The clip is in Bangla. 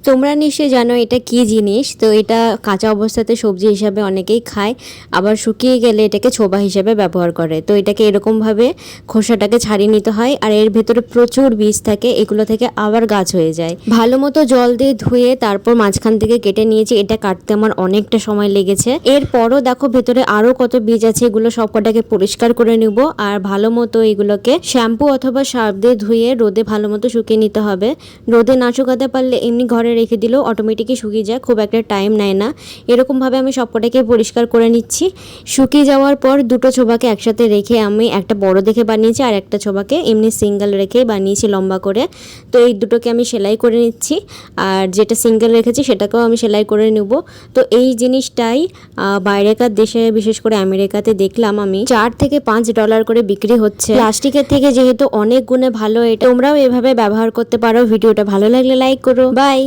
তোমরা নিশ্চয়ই জানো এটা কি জিনিস। তো এটা কাঁচা অবস্থাতে সবজি হিসাবে অনেকেই খায়, আবার শুকিয়ে গেলে এটাকে ছোবা হিসেবে ব্যবহার করে। তো এটাকে এরকমভাবে খোসাটাকে ছাড়িয়ে নিতে হয়, আর এর ভেতরে প্রচুর বীজ থাকে, এগুলো থেকে আবার গাছ হয়ে যায়। ভালো মতো জল দিয়ে ধুয়ে তারপর মাঝখান থেকে কেটে নিয়েছি। এটা কাটতে আমার অনেকটা সময় লেগেছে। এরপরও দেখো ভেতরে আরো কত বীজ আছে, এগুলো সবকটাকে পরিষ্কার করে নিব, আর ভালো মতো এগুলোকে শ্যাম্পু অথবা সার্ফ দিয়ে ধুয়ে রোদে ভালো মতো শুকিয়ে নিতে হবে। রোদে না শুকাতে পারলে এমনি ঘরে রেখে দিলেও অটোমেটিকই শুকিয়ে যায়, খুব একটা টাইম নেয় না। এরকমভাবে আমি সবকটাকে পরিষ্কার করে নিচ্ছি। শুকিয়ে যাওয়ার পর দুটো ছোবাকে একসাথে রেখে আমি একটা বড় দেখে বানিয়েছি, আর একটা ছোবাকে এমনি সিঙ্গেল রেখে বানিয়েছি লম্বা করে। তো এই দুটোকে আমি সেলাই করে নিচ্ছি, আর যেটা সিঙ্গেল রেখেছি সেটাকেও আমি সেলাই করে নেব। তো এই জিনিসটাই বাইরেকার দেশে, বিশেষ করে আমেরিকাতে দেখলাম আমি $4 থেকে $5 করে বিক্রি হচ্ছে। প্লাস্টিকের থেকে যেহেতু অনেক গুণে ভালো, এটা তোমরাও এভাবে ব্যবহার করতে পারো। ভিডিওটা ভালো লাগলে লাইক করো। বাই।